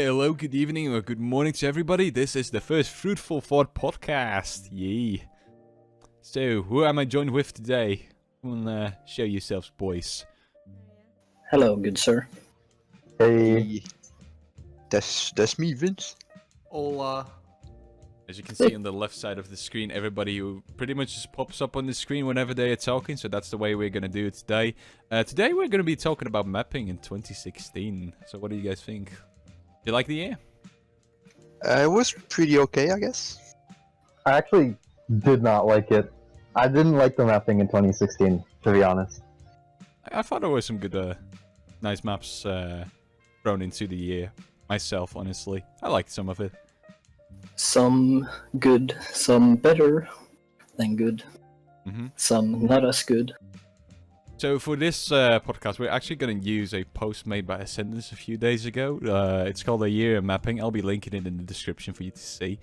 Hello, good evening, or good morning to everybody. This is the first Fruitful Thought podcast. Yay. So, who am I joined with today? Come on, show yourselves, boys. Hello, good sir. Hey. That's me, Vince. Hola. As you can see on the left side of the screen, everybody who pretty much just pops up on the screen whenever they are talking, so that's the way we're going to do it today. Today we're going to be talking about mapping in 2016. So what do you guys think? Do you like the year? It was pretty okay, I guess. I actually did not like it. I didn't like the mapping in 2016, to be honest. I thought there were some good, nice maps thrown into the year. Myself, honestly. I liked some of it. Some good, some better than good, some not as good. So for this podcast, we're actually going to use a post made by Ascendance a few days ago. It's called A Year in Mapping. I'll be linking it in the description for you to see.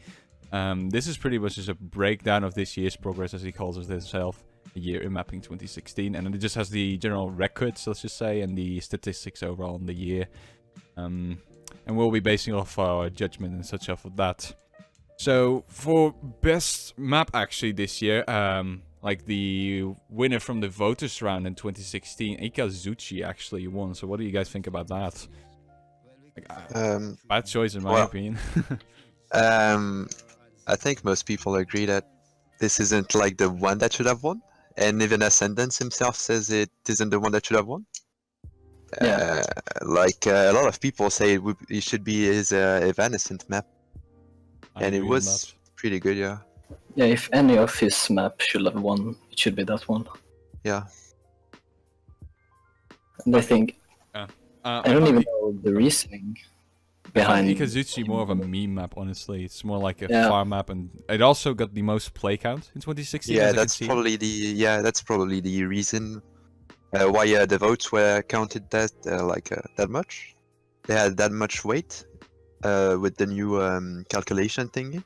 This is pretty much just a breakdown of this year's progress, as he calls it himself. A Year in Mapping 2016. And it just has the general records, let's just say, and the statistics overall in the year. And we'll be basing off our judgment and such off of that. So for best map actually this year, like the winner from the voters round in 2016, Ikazuchi actually won. So what do you guys think about that? Like, bad choice in my opinion. I think most people agree that this isn't like the one that should have won, and even Ascendance himself says it isn't the one that should have won. Yeah. A lot of people say it should be his Evanescent map, and it was pretty good, yeah. Yeah, if any of his maps should have won, it should be that one. Yeah. And I think I don't even know the reasoning behind Ikazuchi more of a meme map, honestly. It's more like a farm map, and it also got the most play count in 2016. Yeah, that's probably the reason why the votes were counted that much. They had that much weight with the new calculation thingy.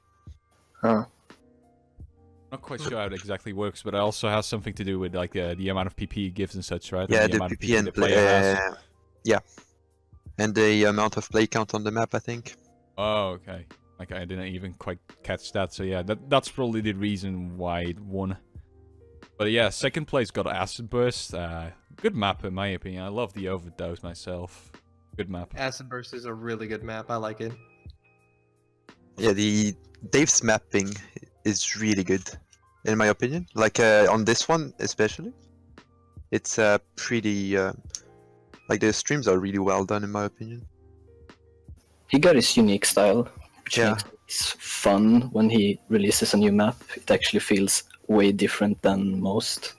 Not quite sure how it exactly works, but it also has something to do with like the amount of PP it gives and such, right? Yeah, and the amount PP and the player has. yeah, and the amount of play count on the map, I think. Oh, okay. Like I didn't even quite catch that, so yeah, that's probably the reason why it won. But yeah, second place got Acid Burst. Good map in my opinion. I love the Overdose myself. Good map. Acid Burst is a really good map. I like it. Yeah, the Dave's mapping is really good, in my opinion. Like on this one especially, it's pretty. Like the streams are really well done, in my opinion. he got his unique style, which makes it fun when he releases a new map. It actually feels way different than most.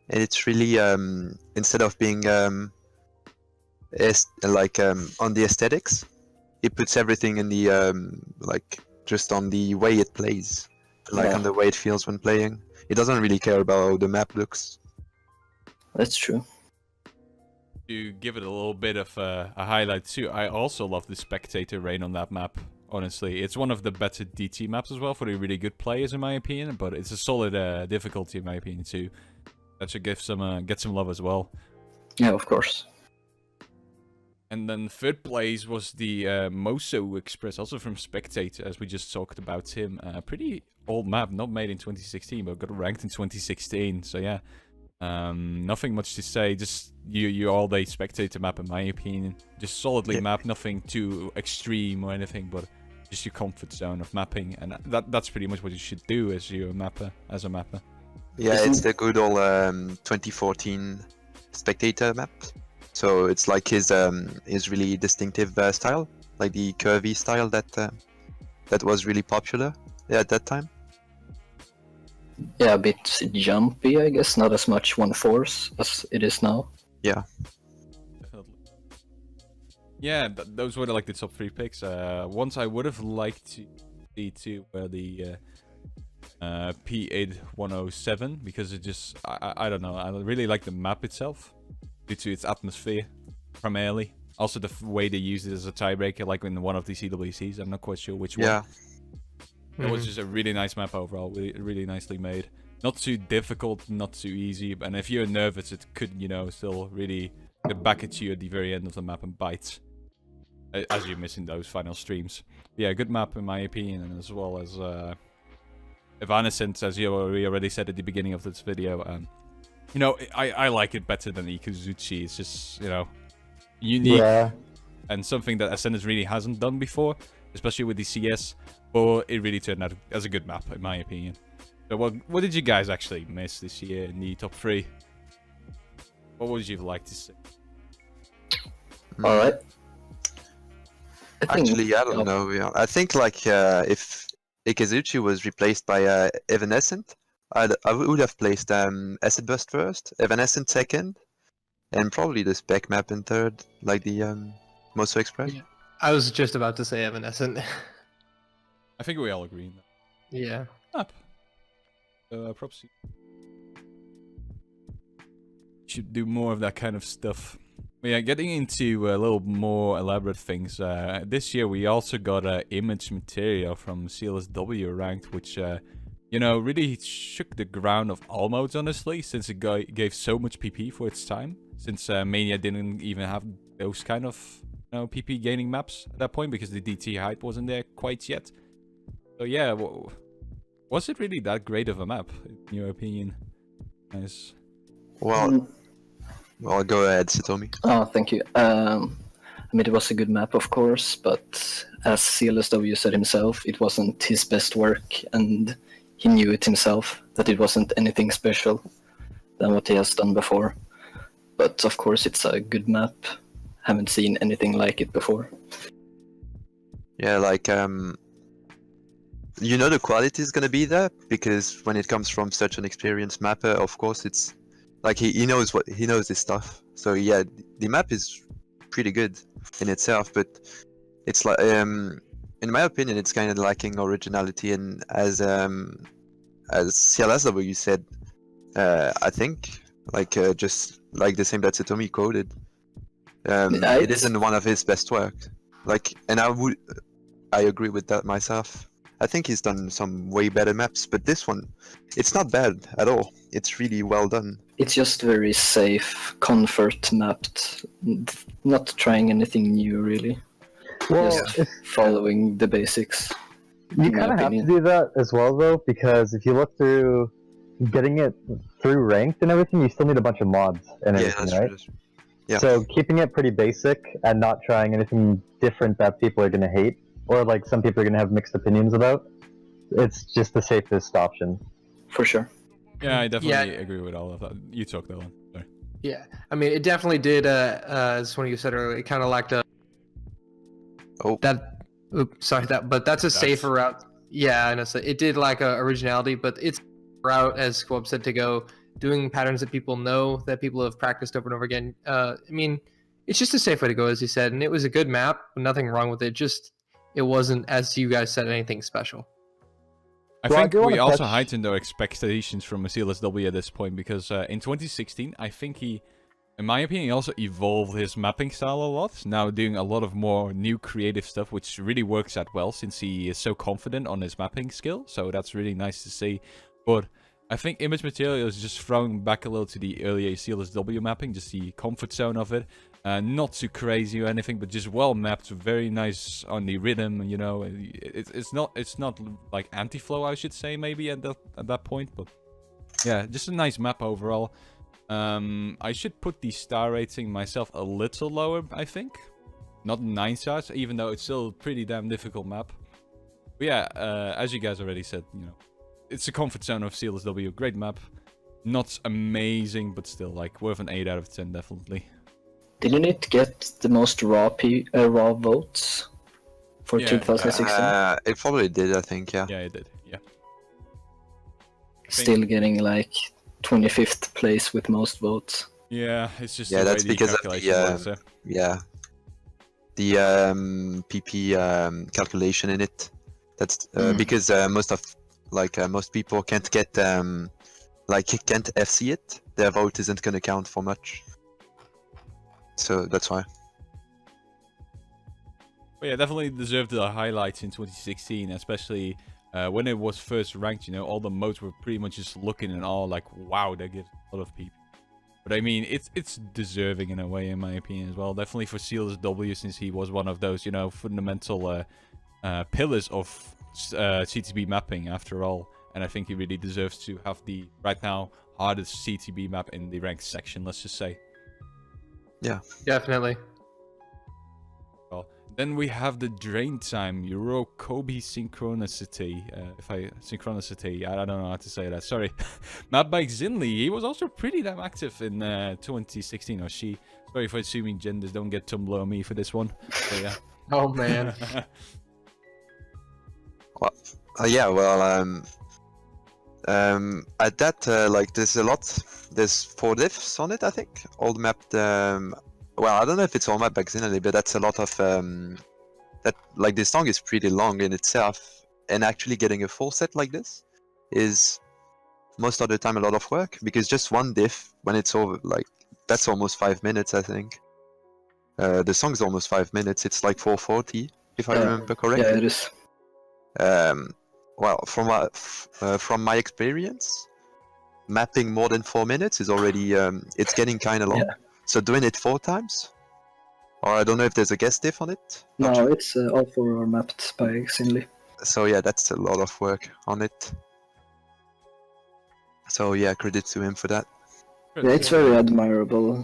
And it's really instead of being on the aesthetics, he puts everything in the just on the way it plays, on the way it feels when playing. He doesn't really care about how the map looks. That's true. To give it a little bit of a highlight too, I also love the Spectator Rain on that map. Honestly, it's one of the better DT maps as well for the really good players, in my opinion. But it's a solid difficulty, in my opinion, too. That should give some get some love as well. Yeah, of course. And then third place was the Moso Express, also from Spectator, as we just talked about him. Pretty old map, not made in 2016, but got ranked in 2016. So yeah, nothing much to say. Just your all-day Spectator map, in my opinion. Just solidly mapped, nothing too extreme or anything, but just your comfort zone of mapping, and that's pretty much what you should do as a mapper. Yeah, it's the good old 2014 Spectator map. So it's like his really distinctive style, like the curvy style that was really popular at that time. Yeah, a bit jumpy, I guess. Not as much one force as it is now. Yeah. Definitely. Yeah, those were like the top 3 picks. Ones I would have liked to see too were the P8107, because it just I don't know, I really like the map itself due to its atmosphere primarily. Also the way they use it as a tiebreaker, like in one of the CWCs. I'm not quite sure which one. It was just a really nice map overall, really nicely made. Not too difficult, not too easy, and if you're nervous, it could, you know, still really get back at you at the very end of the map and bite. as you're missing those final streams. Yeah, good map in my opinion, and as well as Evanescence, as you already said at the beginning of this video. You know, I like it better than Ikuzuchi. It's just, you know, unique Yeah. and something that Ascendance really hasn't done before, especially with the CS. But it really turned out as a good map, in my opinion. So what did you guys actually miss this year in the top 3? What would you like to see? All right. Actually, I don't know. Yeah. I think like if Ikazuchi was replaced by Evanescent, I would have placed Acid Burst first, Evanescent second, and probably the spec map in third, like the Moso Express. Yeah. I was just about to say Evanescent. I think we all agree on that. Yeah. Up. Props. Should do more of that kind of stuff. But yeah, getting into a little more elaborate things. This year we also got image material from CLSW ranked, which you know, really shook the ground of all modes, honestly, since it gave so much PP for its time. Since Mania didn't even have those kind of, you know, PP gaining maps at that point because the DT hype wasn't there quite yet. So yeah, was it really that great of a map, in your opinion? Nice. Well, go ahead, Satomi. Oh, thank you. I mean, it was a good map, of course, but as CLSW said himself, it wasn't his best work, and he knew it himself, that it wasn't anything special than what he has done before. But of course, it's a good map. Haven't seen anything like it before. Yeah, like you know the quality is gonna be there because when it comes from such an experienced mapper, of course it's like he knows his stuff. So yeah, the map is pretty good in itself, but it's like in my opinion, it's kind of lacking originality. And as CLSW said, I think like just like the same that Satomi quoted, it isn't one of his best work. Like, and I agree with that myself. I think he's done some way better maps, but this one, it's not bad at all. It's really well done. It's just very safe, comfort mapped, not trying anything new really. Well, Just following the basics. you in my kind of have to opinion. do that as well, though, because if you look through getting it through ranked and everything, you still need a bunch of mods and Yeah, everything, that's right? true. Yeah. So keeping it pretty basic and not trying anything different that people are going to hate, or like some people are going to have mixed opinions about, it's just the safest option. For sure. Yeah, I definitely agree with all of that. You talk that one. Sorry. Yeah. I mean, it definitely did, as one of you said earlier, it kind of lacked a... Oh. But that's a safer route. Yeah, I know. So it did lack originality, but it's a route, as Squab said, to go doing patterns that people know, that people have practiced over and over again. I mean, it's just a safe way to go, as you said, and it was a good map. Nothing wrong with it. Just it wasn't, as you guys said, anything special. I Well, I think do we wanna also touch- heightened our expectations from CLSW at this point because in 2016, I think he, in my opinion, he also evolved his mapping style a lot. Now doing a lot of more new creative stuff, which really works out well since he is so confident on his mapping skill. So that's really nice to see. But I think Image Material is just thrown back a little to the earlier CLSW mapping, just the comfort zone of it. Not too crazy or anything, but just well mapped, very nice on the rhythm. You know, it's not like anti-flow, I should say, maybe at that point. But yeah, just a nice map overall. I should put the star rating myself a little lower, I think. Not 9 stars, even though it's still a pretty damn difficult map. But yeah, as you guys already said, you know, it's a comfort zone of CLSW. Great map. Not amazing, but still like worth an 8 out of 10, definitely. Didn't it get the most raw votes for Yeah, 2016? It probably did, I think. Yeah. Yeah, it did. Yeah. Still getting like 25th place with most votes. Yeah, it's just Yeah, the way that's the because of the, calculation works, eh? Yeah. The PP calculation in it. That's because most people can't get can't FC it. Their vote isn't gonna count for much. So that's why. But yeah, definitely deserved the highlights in 2016, especially when it was first ranked. You know, all the modes were pretty much just looking and all like, wow, they get a lot of people. But I mean, it's deserving in a way, in my opinion, as well. Definitely for CLSW, since he was one of those, you know, fundamental pillars of CTB mapping, after all. And I think he really deserves to have the, right now, hardest CTB map in the ranked section, let's just say. Yeah. Definitely. Well, then we have the drain time, Euro Kobe Synchronicity. Synchronicity, I don't know how to say that, sorry. Map by Zinli, he was also pretty damn active in 2016, or she. Sorry for assuming genders, don't get Tumblr on me for this one. So, yeah. Oh man. Well, yeah, well, at that, like, there's a lot. There's 4 diffs on it, I think. All mapped. Well, I don't know if it's all mapped back then, but that's a lot of. That, like, this song is pretty long in itself, and actually getting a full set like this is most of the time a lot of work, because just one diff, when it's over, like, that's almost 5 minutes, I think. The song's almost 5 minutes. It's like 4:40, if I remember correctly. Yeah, it is. Well, from my experience, mapping more than 4 minutes is already it's getting kind of long. Yeah. So doing it 4 times, or I don't know if there's a guest diff on it. Not No, sure. it's all 4 are mapped by Zinli. So yeah, that's a lot of work on it. So yeah, credit to him for that. Yeah, it's very admirable,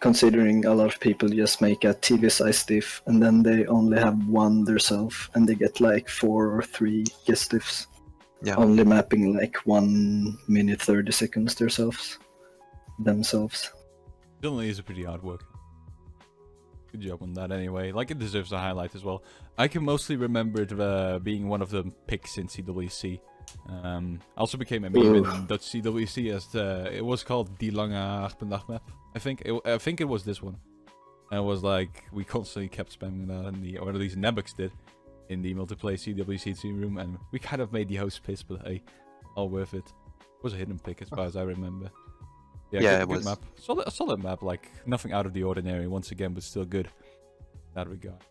considering a lot of people just make a TV size diff and then they only have one themselves and they get like 4 or 3 guest diffs. Yeah. Only mapping like 1 minute 30 seconds themselves. Zinli is a pretty hard work. Good job on that anyway. Like, it deserves a highlight as well. I can mostly remember it being one of the picks in CWC. Also became a meme in Dutch CWC as it was called Die Lange 8-dag map. I think it was this one. And it was like, we constantly kept spamming that in the, or at least Nebux did, in the multiplayer CWC team room, and we kind of made the host piss, but hey, all worth it. It was a hidden pick as far as I remember. Yeah, good, it was. map. Solid map, like nothing out of the ordinary once again, but still good in that regard.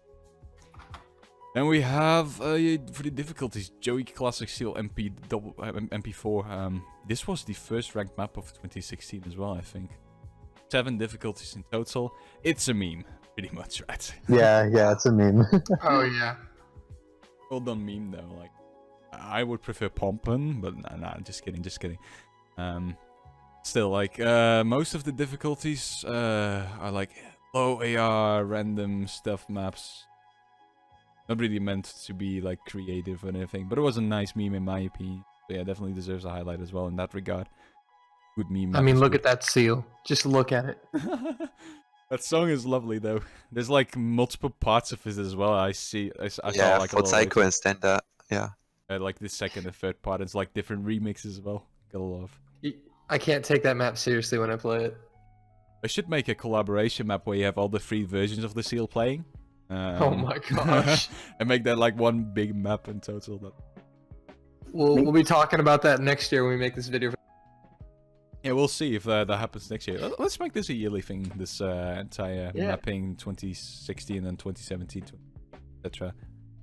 Then we have for the difficulties, Joey Classic Seal MP4. This was the first ranked map of 2016 as well, I think. 7 difficulties in total. It's a meme, pretty much, right? Yeah, it's a meme. Oh yeah. Well done meme though. Like, I would prefer Pompen, but nah, just kidding. Still, like, most of the difficulties are like low AR, random stuff maps. Not really meant to be like creative or anything, but it was a nice meme in my opinion. So yeah, definitely deserves a highlight as well in that regard. Good meme. I mean, look at that seal. Just look at it. That song is lovely though. There's like multiple parts of it as well. I saw Yeah, like a for little Psycho and Stenda. Yeah. like the second and third part. It's like different remixes as well. Gotta love. I can't take that map seriously when I play it. I should make a collaboration map where you have all the 3 versions of the seal playing. Oh my gosh. And make that like one big map in total. We'll be talking about that next year when we make this video. Yeah, we'll see if that happens next year. Let's make this a yearly thing. This entire mapping 2016 and 2017, etc.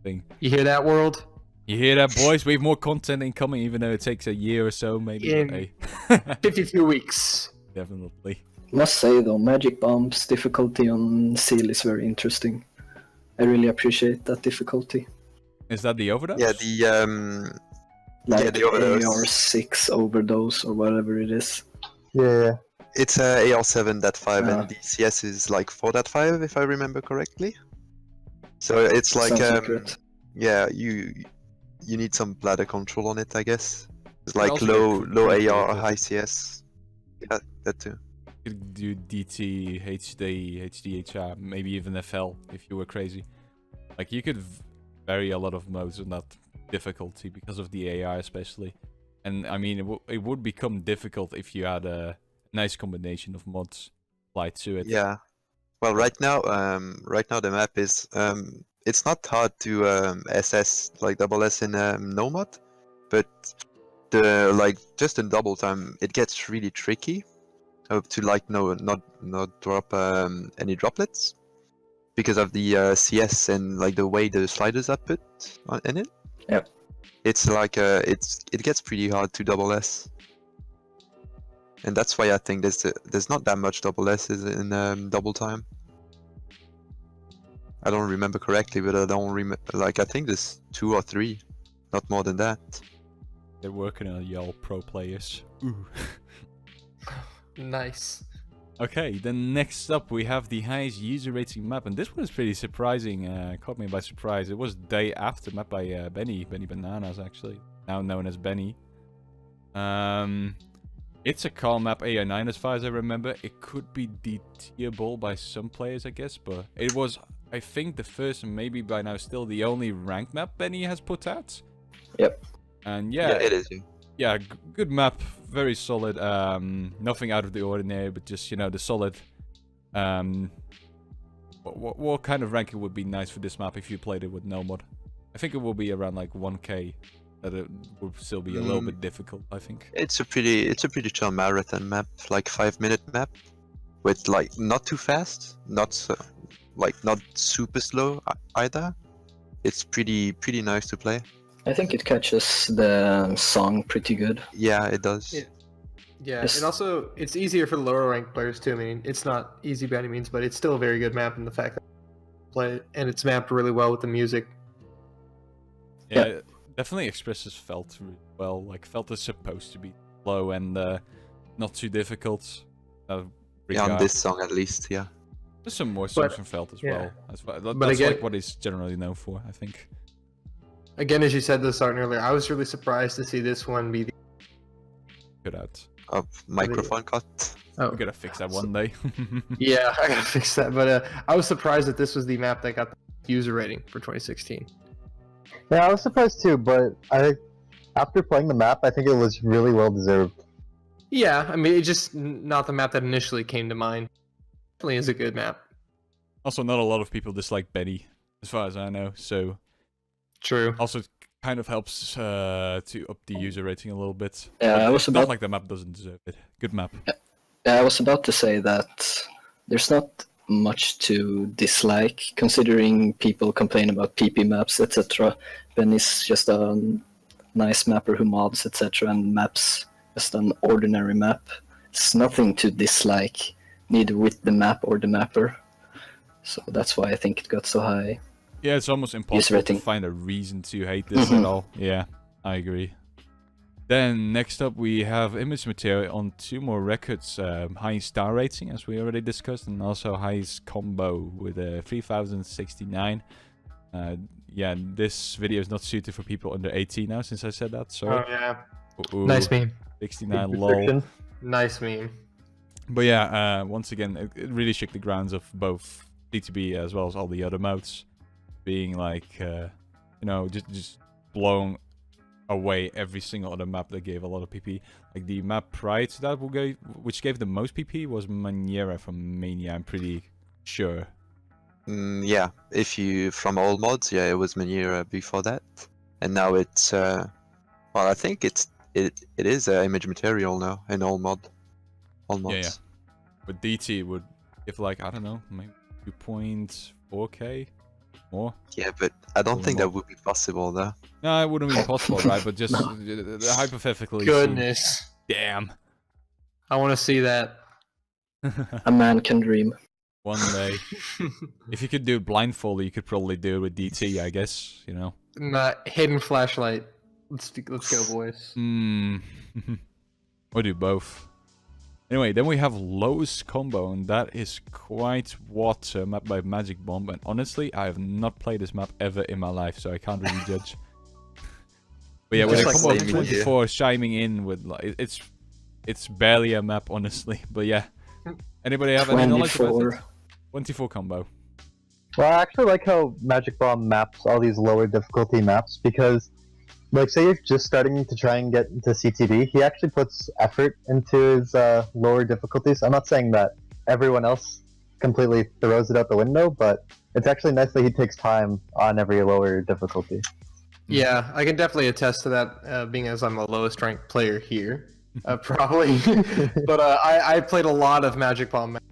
thing. You hear that, world? You hear that, boys? We have more content incoming, even though it takes a year or so, maybe. In Hey. 52 weeks. Definitely. Must say though, Magic Bomb's difficulty on Seal is very interesting. I really appreciate that difficulty. Is that the overdose? Yeah, the Like the overdose. AR6 overdose or whatever it is. Yeah. It's AR7.5 and the CS is like 4.5 if I remember correctly. So it's like Sounds accurate. yeah, you need some bladder control on it, I guess. It's like also low pretty AR, difficult. high CS. Yeah, that too. You could do DT, HD, HDHR, maybe even FL if you were crazy. Like, you could vary a lot of modes on that difficulty because of the AI especially. And I mean, it would become difficult if you had a nice combination of mods applied to it. Yeah. Well, right now the map is it's not hard to SS like double S in no mod, but the like just in double time it gets really tricky to like not drop any droplets because of the CS and like the way the sliders are put in it. Yep. It's like it gets pretty hard to double S. and that's why I think there's not that much double S's in double time. I don't remember correctly, but I don't remember. Like I think there's 2 or 3, not more than that. They're working on y'all pro players. Ooh. Nice. Okay, then next up we have the highest user rating map, and this one is pretty surprising. Caught me by surprise. It was day after map by Benny Bananas, actually, now known as Benny. It's a call map AI9 as far as I remember. It could be DTable by some players, I guess, but it was, I think, the first and maybe by now still the only ranked map Benny has put out. Yep. And Yeah, it is. yeah, good map, very solid. Nothing out of the ordinary, but just, you know, the solid. What kind of ranking would be nice for this map if you played it with no mod? I think it will be around like 1k. That it would still be a little bit difficult, I think. It's a pretty chill marathon map, like 5-minute map, with like not too fast, not not super slow either. It's pretty nice to play. I think it catches the song pretty good. Yeah, it does. Yeah. Yeah, Yes. and also it's easier for the lower ranked players too. I mean, it's not easy by any means, but it's still a very good map in the fact that you play it, and it's mapped really well with the music. Yeah, it definitely expresses Felt really well. Like Felt is supposed to be slow and not too difficult. Yeah, on regard. this song at least. Yeah. There's some more songs But- from Felt as yeah. well. But That's again- like what he's generally known for, I think. Again, as you said this starting earlier, I was really surprised to see this one be the Good out. Microphone cut. oh We're gonna fix that one day. yeah, I gotta fix that. But I was surprised that this was the map that got the user rating for 2016. Yeah, I was surprised too, but after playing the map, I think it was really well deserved. Yeah, I mean, it's just not the map that initially came to mind. Definitely is a good map. Also, not a lot of people dislike Benny, as far as I know. So True. also it kind of helps to up the user rating a little bit. Yeah, But I was it's not about- like the map doesn't deserve it. Good map. I was about to say that there's not much to dislike, considering people complain about PP maps, etc. Ben is just a nice mapper who mods, etc., and maps just an ordinary map. It's nothing to dislike, neither with the map or the mapper. So that's why I think it got so high. Yeah, it's almost impossible to rating. find a reason to hate this at all. Yeah, I agree. Then next up we have Image Material on 2 more records. High star rating, as we already discussed, and also highest combo with a 3069. Yeah, this video is not suited for people under 18 now, since I said that. So Oh yeah, Ooh, nice meme. 69 Big lol. restriction. Nice meme. But yeah, once again, it really shook the grounds of both DTB as well as all the other modes, being like, you know, just blown away every single other map that gave a lot of PP. Like the map prior to that, which gave the most PP, was Maniera from Mania. I'm pretty sure. Yeah, if you from all mods, yeah, it was Manera before that, and now it's well, I think it is Image Material now in all mods. Yeah. But DT would give like, I don't know, maybe 2.4k more. Yeah, but I don't All think mod. that would be possible though. No, it wouldn't be possible, right? But just hypothetically. Goodness, Damn. I want to see that. A man can dream. One day. If you could do it blindfolded, you could probably do it with DT, I guess, you know. Hidden flashlight. Let's go, boys. Or do both. Anyway, then we have lowest combo, and that is quite what map by Magic Bomb. And honestly, I have not played this map ever in my life, so I can't really judge. But yeah, with Just a like combo of same here. 24 chiming in with like, it's barely a map, honestly. But yeah, anybody have any knowledge about 24. it? 24 combo. Well, I actually like how Magic Bomb maps all these lower difficulty maps because, like, say you're just starting to try and get into CTB, he actually puts effort into his lower difficulties. I'm not saying that everyone else completely throws it out the window, but it's actually nice that he takes time on every lower difficulty. Yeah, I can definitely attest to that, being as I'm the lowest ranked player here, probably. But I played a lot of Magic Bomb maps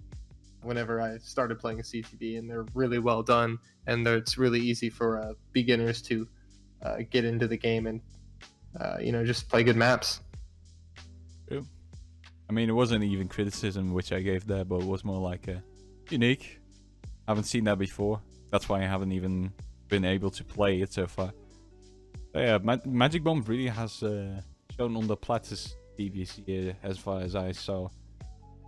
whenever I started playing a CTB, and they're really well done, and it's really easy for beginners to get into the game and you know, just play good maps. True. I mean, it wasn't even criticism which I gave there, but it was more like unique. I haven't seen that before. That's why I haven't even been able to play it so far. But yeah, Magic Bomb really has shown on the Platis previous year as far as I saw.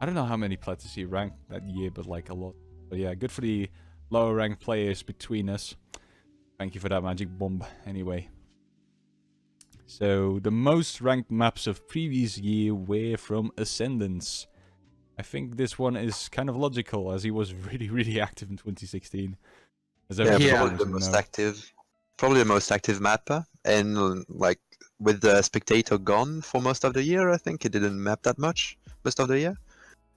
I don't know how many Platis he ranked that year, but like a lot. But yeah, good for the lower ranked players between us. Thank you for that, Magic Bomb. Anyway. So, the most ranked maps of previous year were from Ascendance. I think this one is kind of logical, as he was really active in 2016. As Yeah, everyone probably the should most know. active. Probably the most active mapper. And like with the Spectator gone for most of the year, I think it didn't map that much most of the year.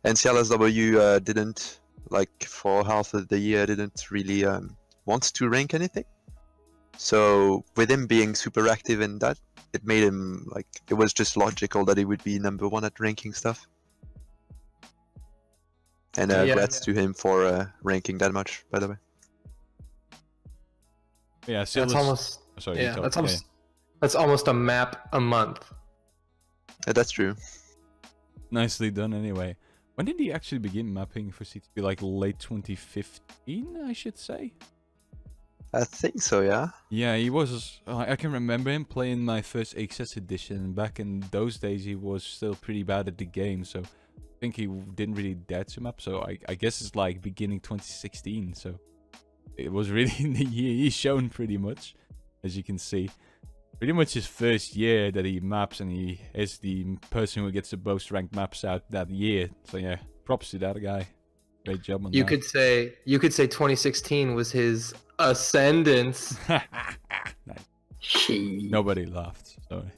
And CLSW didn't, like for half of the year, didn't really want to rank anything. So with him being super active in that, it made him like, it was just logical that he would be #1 at ranking stuff. And Yeah. congrats to him for ranking that much, by the way. Yeah, That's Silas... almost Sorry, you yeah. talk, That's almost a map a month. That's true. Nicely done anyway. When did he actually begin mapping for CTB? Like late 2015, I should say? I think so, yeah. Yeah, he was... I can remember him playing my first XS edition. Back in those days, he was still pretty bad at the game, so... I think he didn't really dare to map, so I guess it's like beginning 2016, so... It was really in the year he's shown pretty much, as you can see. Pretty much his first year that he maps, and he is the person who gets the most ranked maps out that year. So yeah, props to that guy. Great job on You that. could say 2016 was his ascendance. Nice. Nobody laughed, sorry.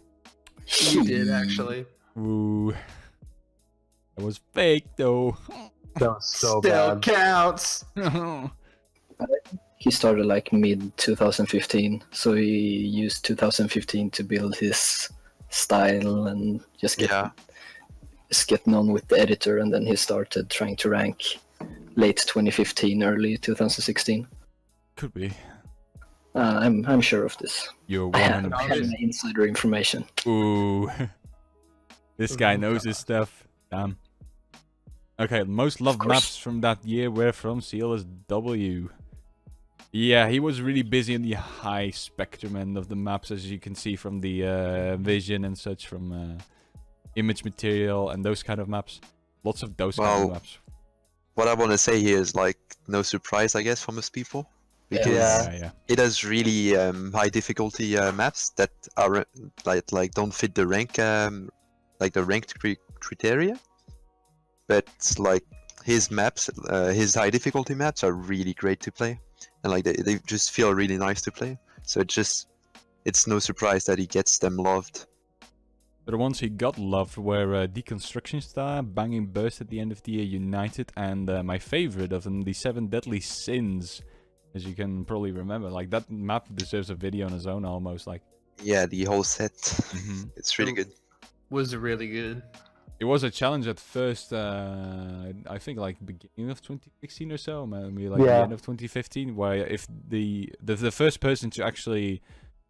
You did actually. Ooh. That was fake though. That was so Still bad. counts. He started like mid 2015, so he used 2015 to build his style and just get known with the editor, and then he started trying to rank late 2015, early 2016. Could be. I'm sure of this. You're I have 100%. insider information. Ooh. This guy knows his stuff. Damn. Okay, most loved course. maps from that year were from CLSW. Yeah, he was really busy in the high spectrum end of the maps, as you can see from the vision and such, from image material and those kind of maps. Lots of those kind of maps. What I want to say here is like no surprise, I guess, for most people, because Yeah. it has really high difficulty maps that are like don't fit the rank, like the ranked criteria. But like his maps, his high difficulty maps are really great to play, and like they just feel really nice to play. So it's no surprise that he gets them loved. The ones he got loved were Deconstruction Star, Banging Burst at the end of the year, United, and my favorite of them, the 7 Deadly Sins. As you can probably remember, like that map deserves a video on its own almost. Like, Yeah, the whole set. It's really good. Was really good. it was a challenge at first. I think like beginning of 2016 or so, maybe like the Yeah. end of 2015, where if the first person to actually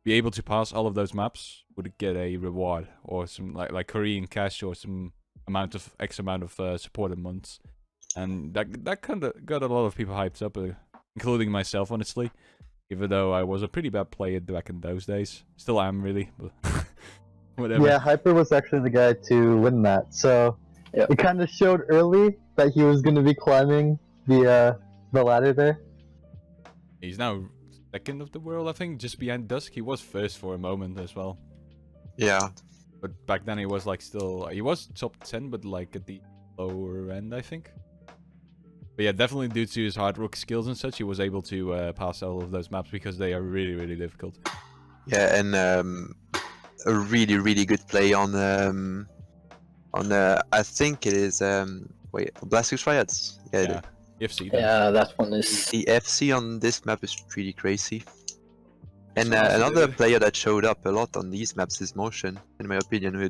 be able to pass all of those maps would get a reward or some like Korean cash or some amount of X amount of supported months, and that kind of got a lot of people hyped up, including myself, honestly. Even though I was a pretty bad player back in those days, still am really, but whatever. Yeah, Hyper was actually the guy to win that. So Yep. it kind of showed early that he was going to be climbing the ladder there. He's now second of the world, I think, just behind Dusk. He was first for a moment as well, Yeah, but back then he was like he was top 10, but like at the lower end, I think. But yeah, definitely due to his hard rock skills and such, he was able to pass all of those maps because they are really difficult. yeah, and a really good play on I think it is Blastus Riots. Yeah, EFC. Then. Yeah, that one is. The FC on this map is pretty crazy. And So that's another good. player that showed up a lot on these maps is Motion, in my opinion, who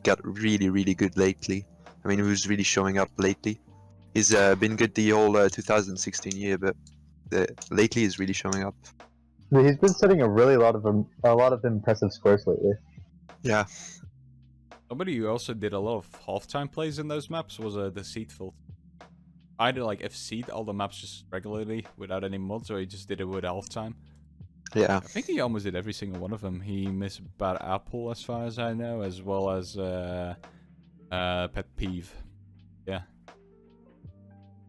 got really good lately. I mean, who's really showing up lately. He's been good the whole 2016 year, but lately he's really showing up. He's been setting a lot of impressive scores lately. Yeah. Somebody who also did a lot of halftime plays in those maps was Deceitful. Either like FC'd all the maps just regularly without any mods, or he just did it with halftime. Yeah. I think he almost did every single one of them. He missed Bad Apple, as far as I know, as well as Pet Peeve. Yeah.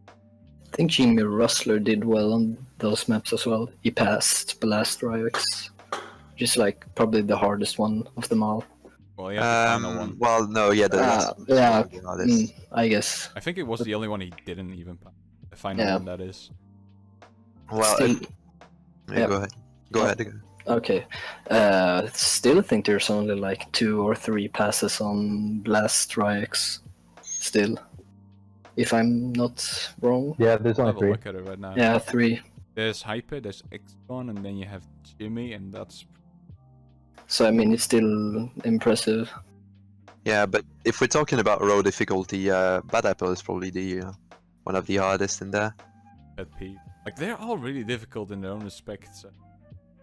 I think Jimmy Rustler did well on those maps as well. He passed Blast Ryox, just like probably the hardest one of them all. Well, yeah, the final one. Well, no, yeah, the last one was yeah, probably the hardest. I guess. I think it was the only one he didn't even pass. The final Yeah. one, that is. Well, Still, yeah, yeah. go ahead. Go Yeah. ahead. okay. Still think there's only like 2 or 3 passes on Blast Ryox. Still, if I'm not wrong. Yeah, there's I'll only have a 3. look at it right now. Yeah, 3. There's Hyper, there's XCon, and then you have Jimmy, and that's... So I mean, it's still impressive. Yeah, but if we're talking about row difficulty, Bad Apple is probably the one of the hardest in there. Pet Peeve. Like, they're all really difficult in their own respects.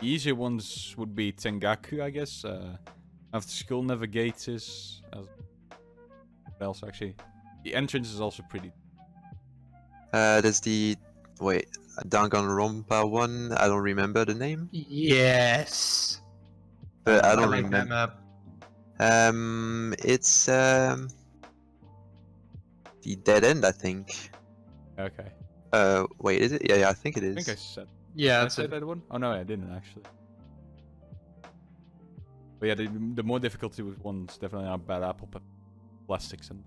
The easier ones would be Tengaku, I guess. After School Navigators. What else, actually? The entrance is also pretty... There's the Danganronpa one. I don't remember the name, Yes. but I I don't like that remember. map. It's the Dead End, I think. Okay. Wait, is it? Yeah, I think it I is. think I said... Yeah, Did I that's say it. that one? Oh no, I didn't actually. But yeah, the more difficulty with ones definitely are Bad Apple, but plastics and...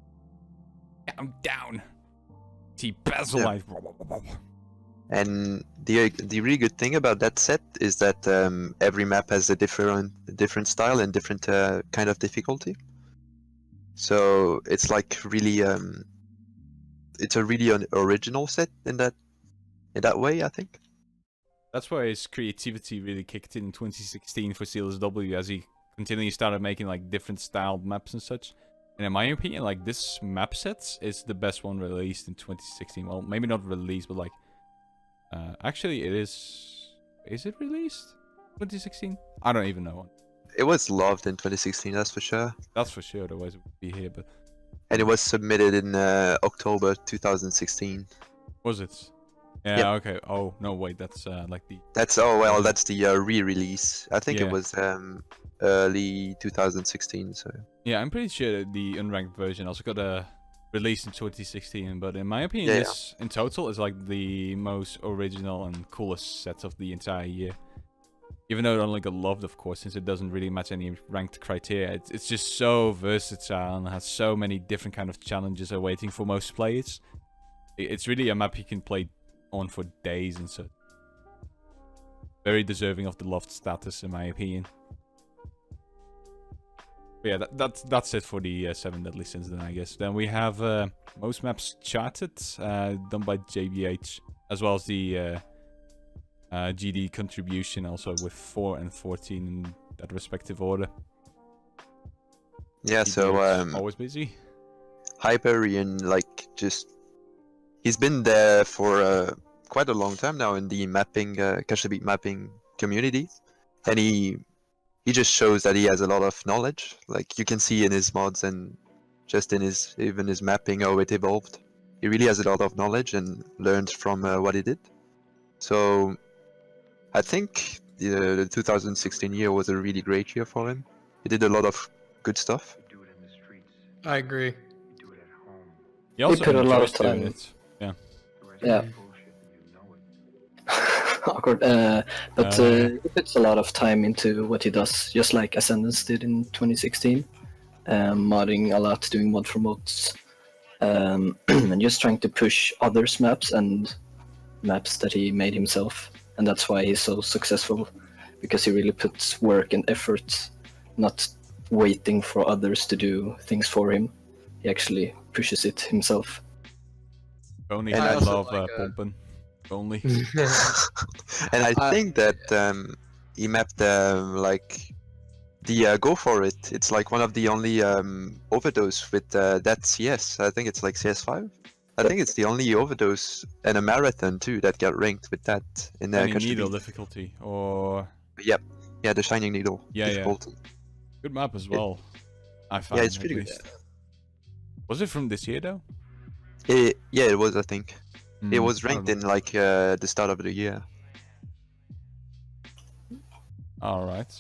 Yeah, I'm down! T-Basilite! And the really good thing about that set is that every map has a different style and different kind of difficulty. So it's like really it's a really original set in that way, I think. That's why his creativity really kicked in 2016 for CLSW, as he continually started making like different styled maps and such. And in my opinion, like this map set is the best one released in 2016. Well, maybe not released, but like actually it is. Is it released 2016? I don't even know. It was loved in 2016, that's for sure. That's for sure. Otherwise it would be here. But And it was submitted in October 2016. was it? Yeah. Yep. Okay. Oh no, wait. That's like the... That's that's the re-release. I think Yeah. it was early 2016. So Yeah, I'm pretty sure that the unranked version also got released in 2016. But in my opinion, Yeah, this in total is like the most original and coolest set of the entire year. Even though it only got loved, of course, since it doesn't really match any ranked criteria. It's just so versatile and has so many different kind of challenges awaiting for most players. It's really a map you can play on for days and so. Very deserving of the loved status, in my opinion. But yeah, that's it for the 7 Deadly Sins then, I guess. Then we have most maps charted, done by JBH, as well as the GD contribution, also with 4 and 14 in that respective order. yeah, so GD is always busy. Hyperion, like, just he's been there for quite a long time now in the mapping, Catch the Beat mapping community, and he just shows that he has a lot of knowledge. Like you can see in his mods and just in even his mapping how it evolved. He really has a lot of knowledge and learned from what he did. So I think the 2016 year was a really great year for him. He did a lot of good stuff. I agree. He also put a lot of enjoys doing time. it. Yeah. Yeah. Awkward. But he puts a lot of time into what he does, just like Ascendance did in 2016. Modding a lot, doing mod for mods, and just trying to push others' maps and maps that he made himself. And that's why he's so successful, because he really puts work and effort, not waiting for others to do things for him. He actually pushes it himself. Only And I I also love like, Pompen. Only. And I think that he mapped like the Go For It. It's like one of the only overdose with that CS. I think it's like CS5. I think it's the only overdose and a marathon too that got ranked with that in the Any Catch the needle Beat. difficulty or Yep. Yeah, the Shining Needle. Yeah, yeah. difficulty. good map as well. I found Yeah, it's at pretty good. least. Was it from this year though? Yeah, it was. I think it was I don't ranked know. in like the start of the year. All right.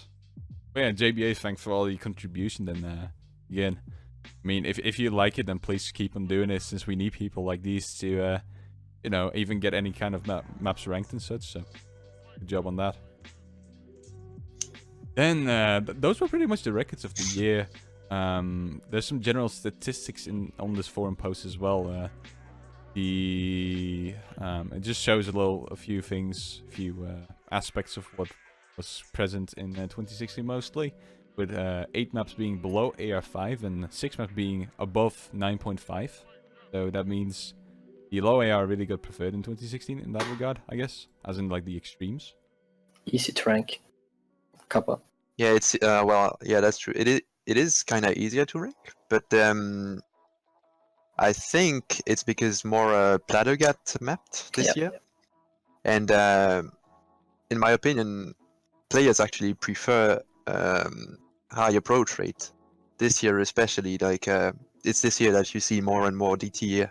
But yeah, JBA, thanks for all your contribution. Then again, I mean, if you like it, then please keep on doing it, since we need people like these to, you know, even get any kind of maps ranked and such. So, good job on that. Then those were pretty much the records of the year. There's some general statistics on this forum post as well. It just shows a few things, a few aspects of what was present in 2016 mostly, with 8 maps being below AR5 and 6 maps being above 9.5. So that means the low AR really got preferred in 2016 in that regard, I guess, as in like the extremes. Easy to rank. Kappa. Yeah, it's well, yeah, that's true. It is kind of easier to rank, but I think it's because more plateau got mapped this year, and in my opinion, players actually prefer high approach rate this year, especially. Like it's this year that you see more and more DT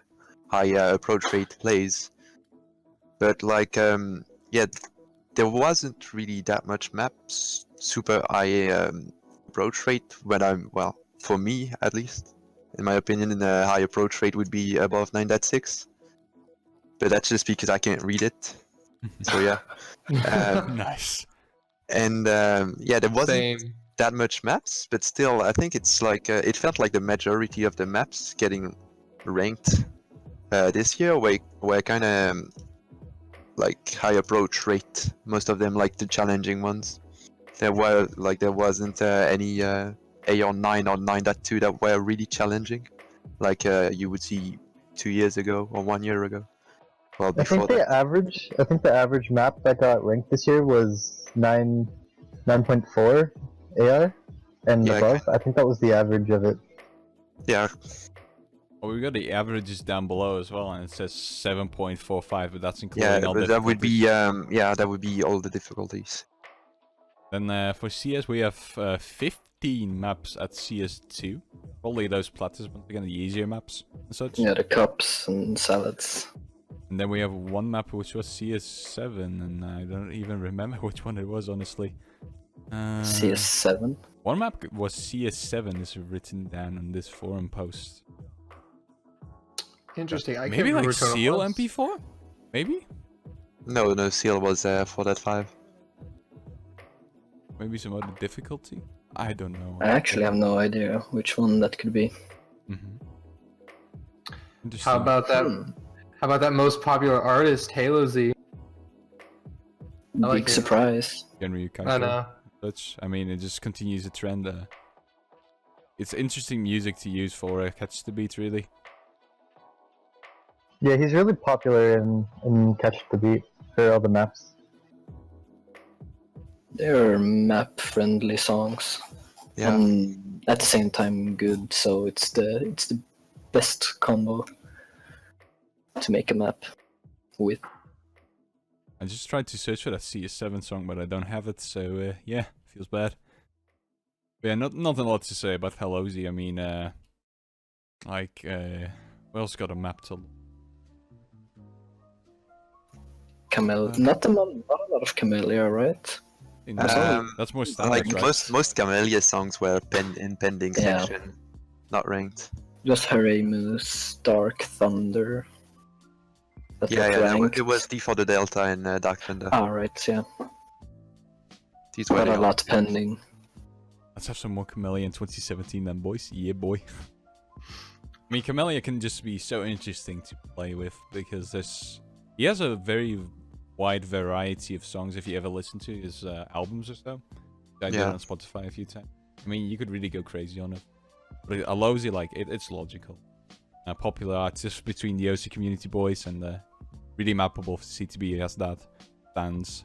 high approach rate plays, but like yeah, there wasn't really that much maps super high approach rate when well, for me at least, in my opinion, a high approach rate would be above 9.6, but that's just because I can't read it. So yeah. Nice. And yeah, there wasn't Same. that much maps, but still, I think it's like it felt like the majority of the maps getting ranked this year were kind of like high approach rate. Most of them, like the challenging ones. There wasn't any AR9 or 9.2 that were really challenging, like you would see 2 years ago or 1 year ago. Well, I before think the average map that got ranked this year was 9.4 AR and Yeah, above. I think that was the average of it. Yeah, Well, we got the averages down below as well, and it says 7.45, but that's including all but that would be difficulties. yeah, that would be all the difficulties. Then for CS we have 15 maps at CS2. Probably those platters, once again, the easier maps and such. Yeah, the cups and salads. And then we have one map which was CS7, and I don't even remember which one it was, honestly. CS7. One map was CS7, is written down on this forum post. Interesting. I Maybe can't like remember which one it Seal was. MP4? Maybe? No, Seal was 4.5. Maybe some other difficulty? I don't know. I actually have no idea which one that could be. Interesting. How about that? How about that most popular artist, Halo Z? I like Big it. surprise. Genryu I Kaito. know. Such. I mean, it just continues a trend. It's interesting music to use for Catch the Beat, really. Yeah, he's really popular in Catch the Beat for all the maps. They're map-friendly songs, Yeah, and at the same time good. So it's the best combo to make a map with. I just tried to search for that CS7 song, but I don't have it, so yeah, feels bad. But yeah, not a lot to say about Hello Z. I mean, like, what else got a map to? Not a lot of Camellia, right? That's more standard, like right? most Camellia songs were in pending Yeah. section, not ranked. Just Haramus, Dark Thunder. That Yeah, got ranked. it was D for the Delta and Dark Thunder. Ah, right, yeah. These were Got the a lot pending. Let's have some more Camellia in 2017 then, boys. Yeah, boy. I mean, Camellia can just be so interesting to play with, because he has a very wide variety of songs if you ever listen to his albums or so. I did Yeah. on Spotify a few times. I mean, you could really go crazy on it. But Alozy, like, it's logical. Popular artist between the OC community boys, and really mappable for CTB as that stands.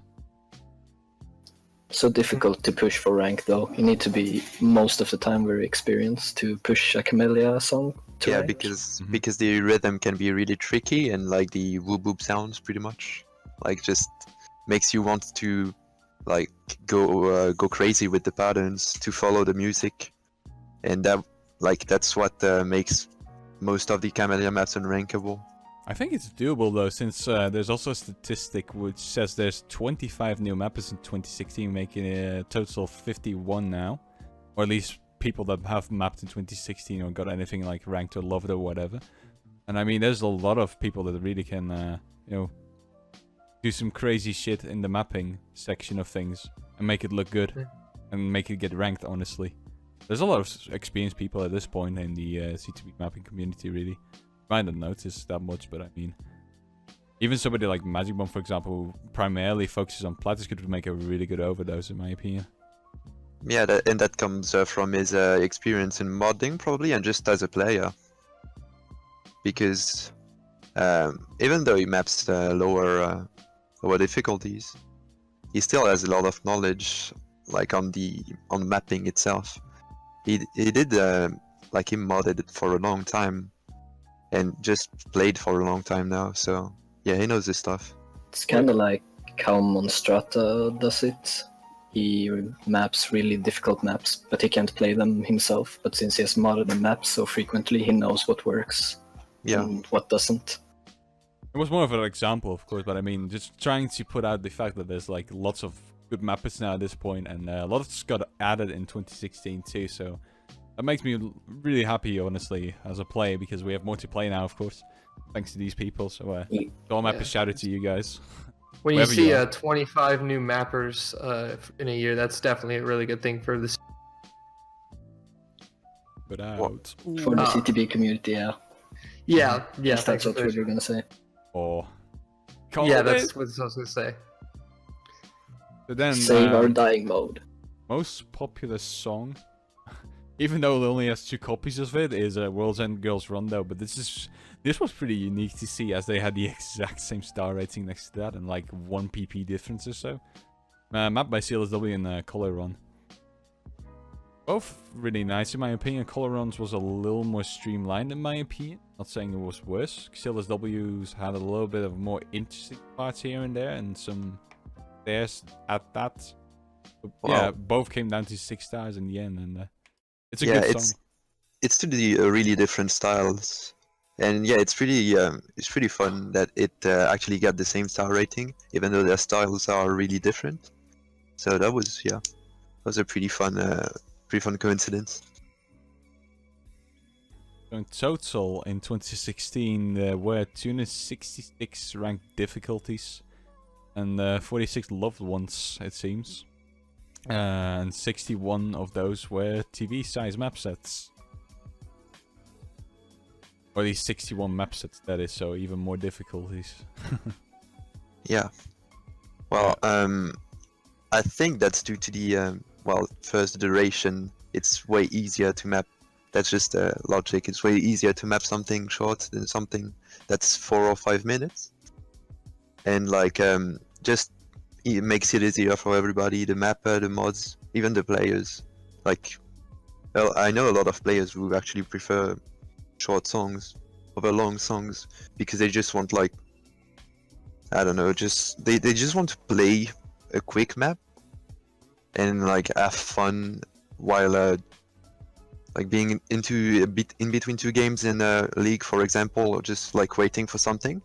So difficult to push for rank, though. You need to be most of the time very experienced to push a Camellia song to Yeah, rank. because the rhythm can be really tricky, and like the whoop whoop sounds pretty much like just makes you want to like go crazy with the patterns to follow the music, and like that's what makes most of the Camellia maps unrankable. I think it's doable though, since there's also a statistic which says there's 25 new mappers in 2016, making a total of 51 now, or at least people that have mapped in 2016 or got anything like ranked or loved or whatever. And I mean, there's a lot of people that really can, you know, do some crazy shit in the mapping section of things and make it look good and make it get ranked. Honestly, there's a lot of experienced people at this point in the C2B mapping community. Really, might not notice that much, but I mean, even somebody like Magic Bomb, for example, who primarily focuses on Platis, could make a really good overdose, in my opinion. Yeah, and that comes from his experience in modding, probably, and just as a player. Because even though he maps lower difficulties, he still has a lot of knowledge, like on mapping itself. He did like he modded it for a long time, and just played for a long time now. So yeah, he knows his stuff. It's kind of like how Monstrata does it. He maps really difficult maps, but he can't play them himself. But since he has modded the maps so frequently, he knows what works and what doesn't. It was more of an example, of course, but I mean, just trying to put out the fact that there's like lots of good mappers now at this point, and a lot of got added in 2016 too, so that makes me really happy, honestly, as a player, because we have more to play now, of course, thanks to these people. So all mappers, shout out to you guys. When you see 25 new mappers in a year, that's definitely a really good thing for this. But out For the CTB community, yeah. Yeah, That's what you're gonna say. or yeah, that's what I was gonna say. So then, Save our dying mode. most popular song, even though it only has 2 copies of it, is World's End Girls Rondo. But this was pretty unique to see, as they had the exact same star rating next to that and like 1 PP difference or so. Mapped by CLSW and Coloron. Both really nice in my opinion. Coloron's was a little more streamlined in my opinion. Not saying it was worse. CLSW's had a little bit of more interesting parts here and there, and some stairs at that. But yeah, both came down to 6 stars in the end, and it's a good song. It's to the really different styles, and yeah, it's pretty fun that it actually got the same star rating, even though their styles are really different. So that was a pretty fun coincidence. So in total, in 2016, there were 266 ranked difficulties, and 46 loved ones, it seems. And 61 of those were TV-size map sets. Or at least 61 map sets, that is, so even more difficulties. Yeah. Well, I think that's due to the, first duration. It's way easier to map. That's just logic. It's way easier to map something short than something that's 4 or 5 minutes. And like, just it makes it easier for everybody, the mapper, the mods, even the players. Like, well, I know a lot of players who actually prefer short songs over long songs because they just want, like, I don't know, just they just want to play a quick map and like have fun while like being into a bit in between 2 games in a league, for example, or just like waiting for something.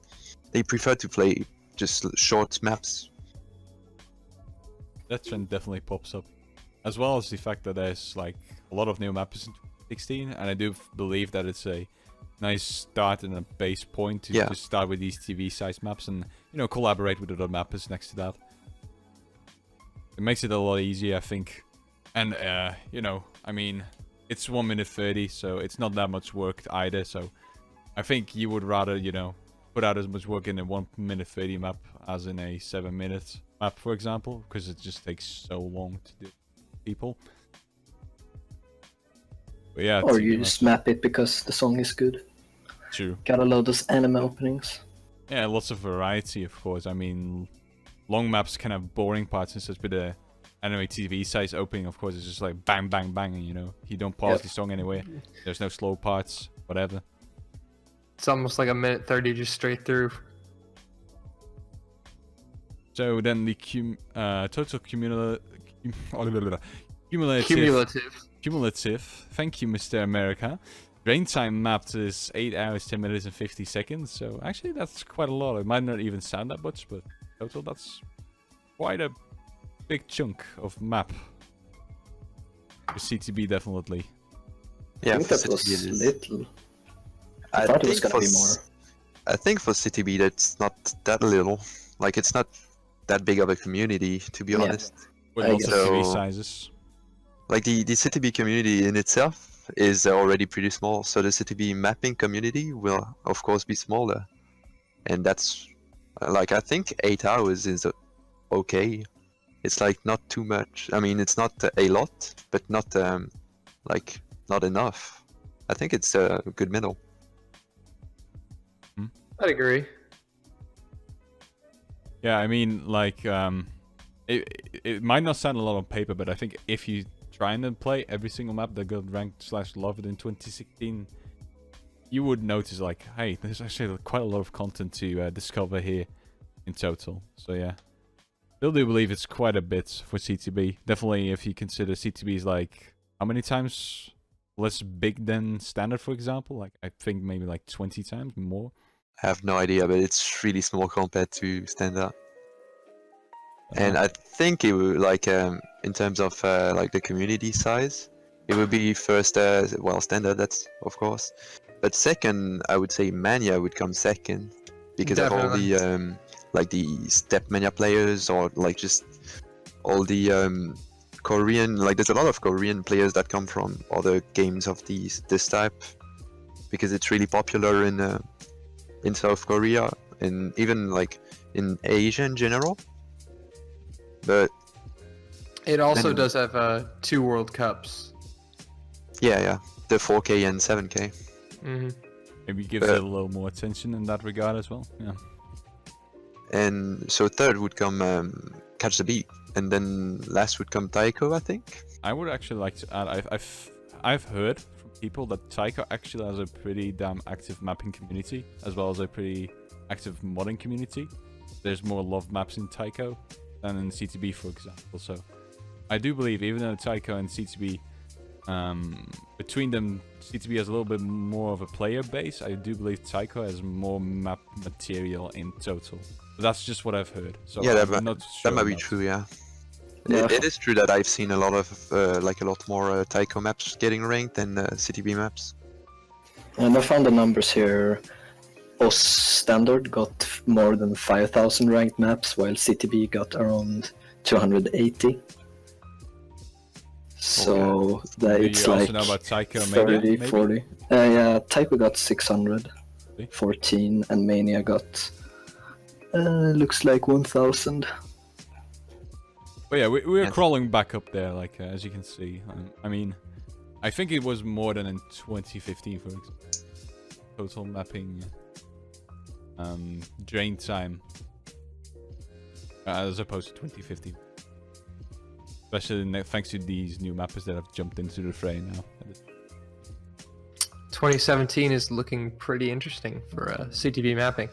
They prefer to play just short maps. That trend definitely pops up, as well as the fact that there's like a lot of new maps in 2016, and I do believe that it's a nice start and a base point to just start with these TV-sized maps and, you know, collaborate with other mappers next to that. It makes it a lot easier, I think. And, you know, I mean, it's 1 minute 30, so it's not that much work either. So I think you would rather, you know, put out as much work in a 1 minute 30 map as in a 7 minute map, for example, because it just takes so long to do people. But yeah, or you just map it because the song is good. True. Gotta load those anime openings. Yeah, lots of variety, of course. I mean, long maps can have boring parts and such, but the anime TV size opening, of course, is just like bang, bang, bang, and, you know, you don't pause the song anyway. There's no slow parts, whatever. It's almost like 1:30 just straight through. So then the total Cumulative. Thank you, Mr. America. Drain time mapped is 8 hours, 10 minutes, and 50 seconds. So actually, that's quite a lot. It might not even sound that much, but total, that's quite a big chunk of map. For CTB, definitely. Yeah, I think for that was CTB it is. little. I thought it was think gonna for be more. I think for CTB that's not that little. Like it's not that big of a community, to be Yeah. honest. With I lots of guess TV so. sizes. Like the CTB community in itself is already pretty small, so the CTB mapping community will of course be smaller, and that's like I think 8 hours is okay. It's like not too much. I mean, it's not a lot, but not like not enough. I think it's a good middle. I'd agree. Yeah, I mean, like, it might not sound a lot on paper, but I think if you try and play every single map that got ranked / loved in 2016, you would notice, like, hey, there's actually quite a lot of content to discover here in total. So yeah, still do believe it's quite a bit for CTB. Definitely, if you consider CTB is like how many times less big than standard, for example. Like I think maybe like 20 times more. I have no idea, but it's really small compared to standard. And I think it would like in terms of like the community size, it would be first well standard, that's of course, but second I would say Mania would come second because of all the like the step Mania players, or like just all the Korean, like there's a lot of Korean players that come from other games of this type, because it's really popular in South Korea and even like in Asia in general. But It also then- does have 2 World Cups. yeah, the 4K and 7K. Hmm Maybe gives it a little more attention in that regard as well. Yeah. And so third would come Catch the Beat, and then last would come Taiko, I think. I would actually like to add, I've heard from people that Taiko actually has a pretty damn active mapping community, as well as a pretty active modding community. There's more love maps in Taiko than in CTB, for example. So I do believe, even though Taiko and CTB, between them, CTB has a little bit more of a player base, I do believe Taiko has more map material in total. But that's just what I've heard. So Yeah, I'm not sure That might be about- true, yeah. Yeah. It is true that I've seen a lot of like a lot more Taiko maps getting ranked than CTB maps. And I found the numbers here. OS Standard got more than 5,000 ranked maps, while CTB got around 280. So that Do it's you also like know about Taiko and Mania, 30, maybe? 40. Yeah, Taiko got 600, See? 14, and Mania got looks like 1,000. But yeah, we're Yes. crawling back up there, like as you can see. I mean, I think it was more than in 2015, for example. Total mapping, drain time, as opposed to 2015. Especially thanks to these new mappers that have jumped into the fray now. 2017 is looking pretty interesting for CTB mapping.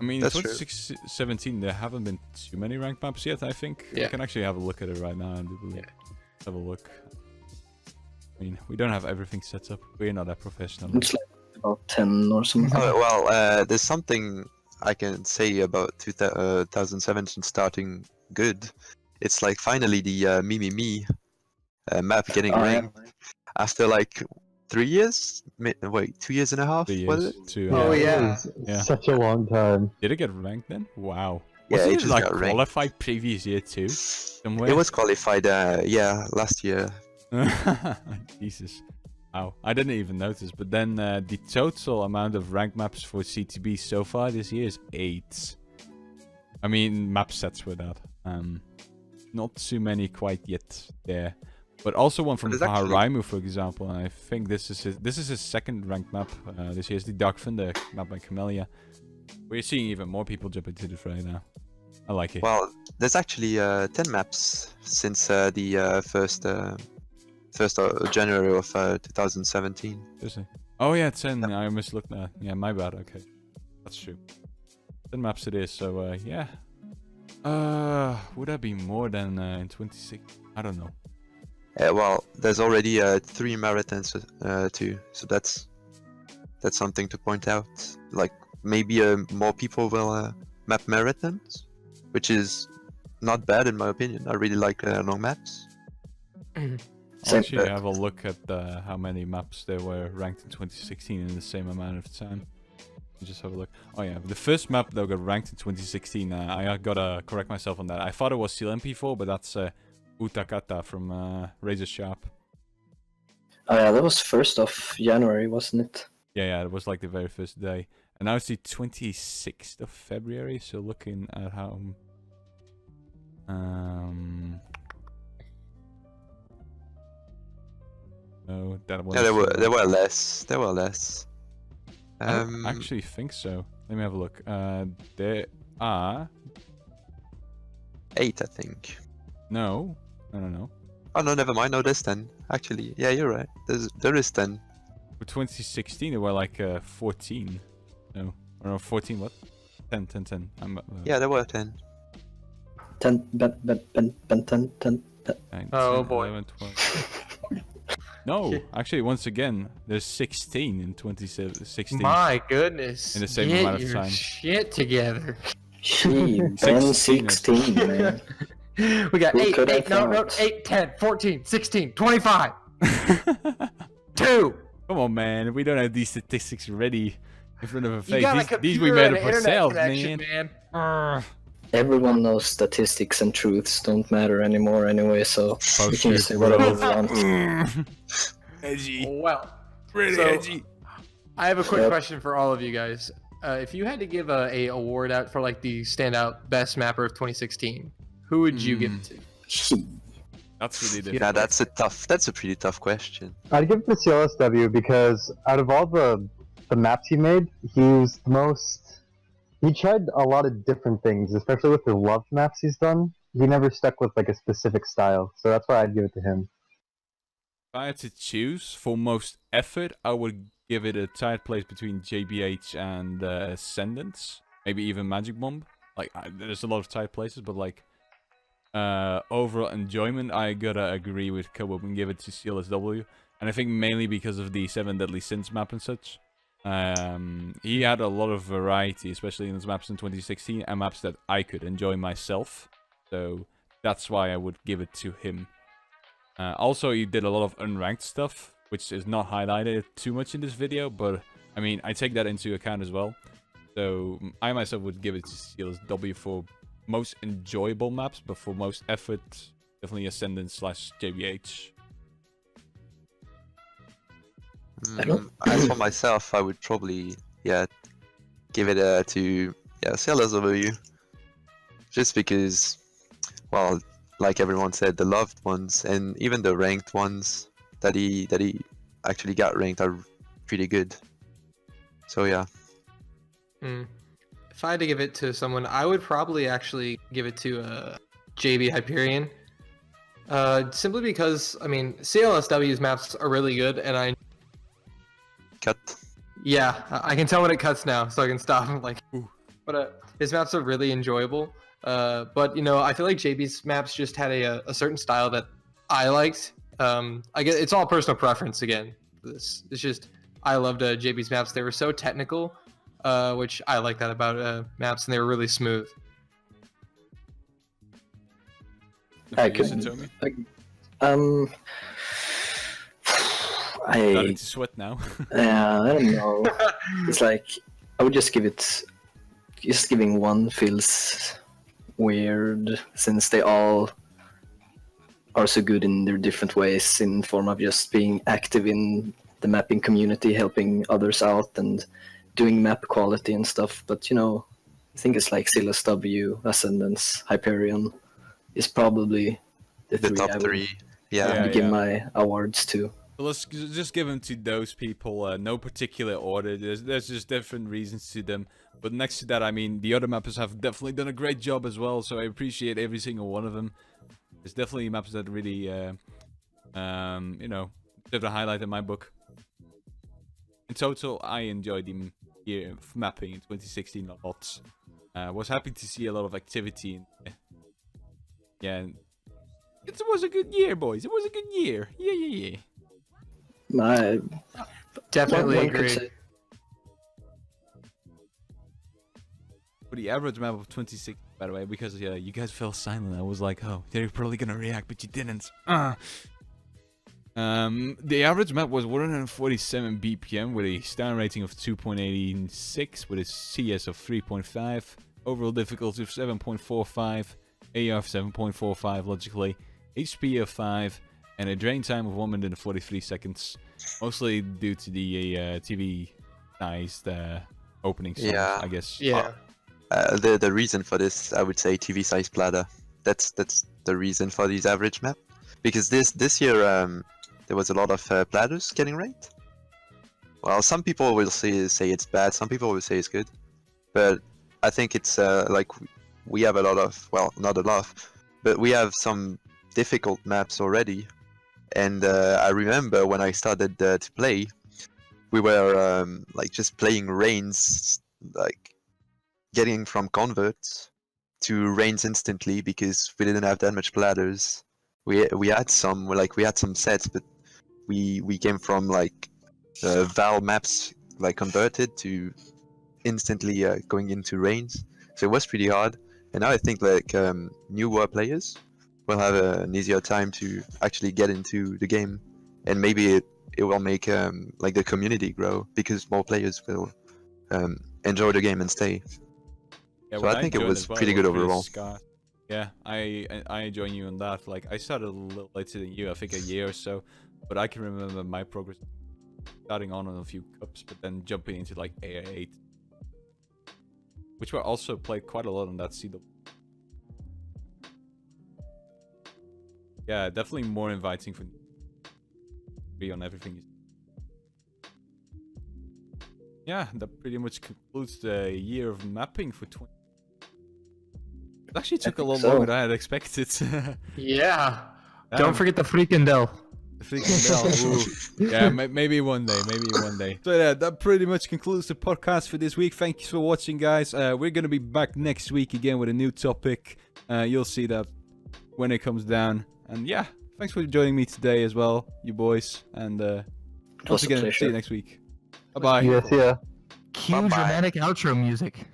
I mean, in That's true. 2017 there haven't been too many ranked maps yet, I think. I Yeah. can actually have a look at it right now and do believe. Have a look. I mean, we don't have everything set up. We're not that professional. It's like about 10 or something. Well, there's something I can say about 2017 starting good. It's like finally the Me map getting Oh, yeah. ranked after like 3 years. Wait, 2.5 years? 2 Was years. it? 2. Oh, it yeah. was Yeah. Such a long time. Did it get ranked then? Wow. Yeah, Wasn't it it just like got ranked. qualified previous year too? Somewhere? It was qualified, yeah, last year. Jesus. Wow. I didn't even notice. But then the total amount of ranked maps for CTB so far this year is 8. I mean, map sets with that. Not too many quite yet there. But also one from But it's actually- Paharaimu, for example. And I think this is his second ranked map. This year's the Dark Thunder map by Camellia. We're seeing even more people jump into the fray now. I like it. Well, there's actually 10 maps since the first January of 2017. Seriously. Oh yeah, 10. I almost looked at. Yeah, my bad. Okay, that's true. 10 maps it is. So yeah. Would that be more than in 26? I don't know. Well, there's already 3 marathons too, so that's something to point out. Like maybe more people will map marathons, which is not bad in my opinion. I really like long maps. I'll Same. actually have a look at how many maps there were ranked in 2016 in the same amount of time. Just have a look. Oh yeah, the first map that got ranked in 2016, I gotta correct myself on that. I thought it was Seal MP4, but that's Utakata from Razor Sharp. Oh yeah, that was 1st of January, wasn't it? Yeah, it was like the very first day. And now it's the 26th of February, so looking at how... No, that was... Yeah, there were less. There were less. I don't actually think so. Let me have a look. There are... 8, I think. No. Oh no, never mind. No, there's 10. Actually, yeah, you're right. There is 10. For 2016, there were like 14. No. Or no, 14 what? 10. Yeah, there were 10. 10, 10. 9, Oh, 10, boy. 11, 12. No, actually, once again, there's 16 in 2016. My goodness. In the same Get amount of your time. shit together. Gee, Ben 16, man. We got Who 8, could have 8, no, thought? 8, 10, 14, 16, 25, 2. Come on, man. We don't have these statistics ready in front of a You face. got a These we computer made and up an internet ourselves, connection, man. man. Everyone knows statistics and truths don't matter anymore anyway, so we can just say whatever we want. Edgy. Well, Really so, edgy. I have a quick Yep. question for all of you guys. If you had to give a award out for like the standout best mapper of 2016, who would you give it to? That's really difficult. Yeah, that's a pretty tough question. I'd give it to CLSW because out of all the maps he made, he tried a lot of different things, especially with the love maps he's done. He never stuck with like a specific style, so that's why I'd give it to him. If I had to choose for most effort, I would give it a tight place between JBH and Ascendance. Maybe even Magic Bomb. Like, there's a lot of tight places, but like, overall enjoyment, I gotta agree with Kobo and give it to CLSW. And I think mainly because of the 7 Deadly Sins map and such. He had a lot of variety, especially in his maps in 2016, and maps that I could enjoy myself. So that's why I would give it to him. Also, he did a lot of unranked stuff, which is not highlighted too much in this video, but I mean, I take that into account as well. So I myself would give it to CLSW for most enjoyable maps, but for most effort, definitely Ascendant / JBH. As for myself, I would probably give it to CLSW, just because, well, like everyone said, the loved ones and even the ranked ones that he actually got ranked are pretty good. So yeah. If I had to give it to someone, I would probably actually give it to JB Hyperion. Simply because, I mean, CLSW's maps are really good, and Cut. yeah, I can tell when it cuts now, so I can stop. Like, Ooh. but his maps are really enjoyable. But you know, I feel like JB's maps just had a certain style that I liked. I guess it's all personal preference again. It's just I loved JB's maps. They were so technical, which I like that about maps, and they were really smooth. I Listen could, to me. Starting to sweat now. I don't know. It's like I would just give it. Just giving one feels weird since they all are so good in their different ways, in form of just being active in the mapping community, helping others out, and doing map quality and stuff. But you know, I think it's like CLSW, Ascendance, Hyperion is probably the The three top I would 3. Yeah. give my awards to. So let's just give them to those people. No particular order. There's just different reasons to them. But next to that, I mean, the other mappers have definitely done a great job as well. So I appreciate every single one of them. There's definitely maps that really, you know, deserve a highlight in my book. In total, I enjoyed the year of mapping in 2016 a lot. Was happy to see a lot of activity. Yeah, It was a good year, boys. It was a good year. Yeah. My Definitely one could agree. say- For the average map of 26, by the way, because you guys fell silent. I was like, oh, they're probably gonna react, but you didn't. The average map was 147 BPM with a star rating of 2.86, with a CS of 3.5, overall difficulty of 7.45, AR of 7.45 logically, HP of 5, and a drain time of 1 minute and 43 seconds, mostly due to the TV sized opening songs, Yeah. I guess. Yeah. The reason for this, I would say, TV size bladder. That's the reason for these average map, because this year there was a lot of bladders getting ranked. Well, some people will say it's bad, some people will say it's good, but I think it's like we have a lot of, well, not a lot, but we have some difficult maps already. And I remember when I started to play, we were like just playing Reigns, like getting from converts to Reigns instantly because we didn't have that much bladders. We had some sets, but we came from like Val maps like converted to instantly going into Reigns. So it was pretty hard. And now I think like newer players will have an easier time to actually get into the game, and maybe it will make like the community grow because more players will enjoy the game and stay. Yeah, So when I think it joined was as well, pretty good overall. scarce. Yeah, I join you on that. Like I started a little later than you, I think a year or so, but I can remember my progress starting on a few cups, but then jumping into like AR8, which were also played quite a lot on that CW. Yeah, definitely more inviting for be on everything. Yeah, that pretty much concludes the year of mapping for 20. It actually took a think lot so. longer than I had expected. Yeah. Damn, Don't forget the Freakendell. the freaking bell. Ooh. Yeah, maybe one day, maybe one day. So yeah, that pretty much concludes the podcast for this week. Thanks for watching, guys. We're gonna be back next week again with a new topic. You'll see that when it comes down. And yeah, thanks for joining me today as well, you boys. And It once was a again, see you pleasure. next week. Bye bye. Yes, yeah. Cue Bye-bye. dramatic outro music.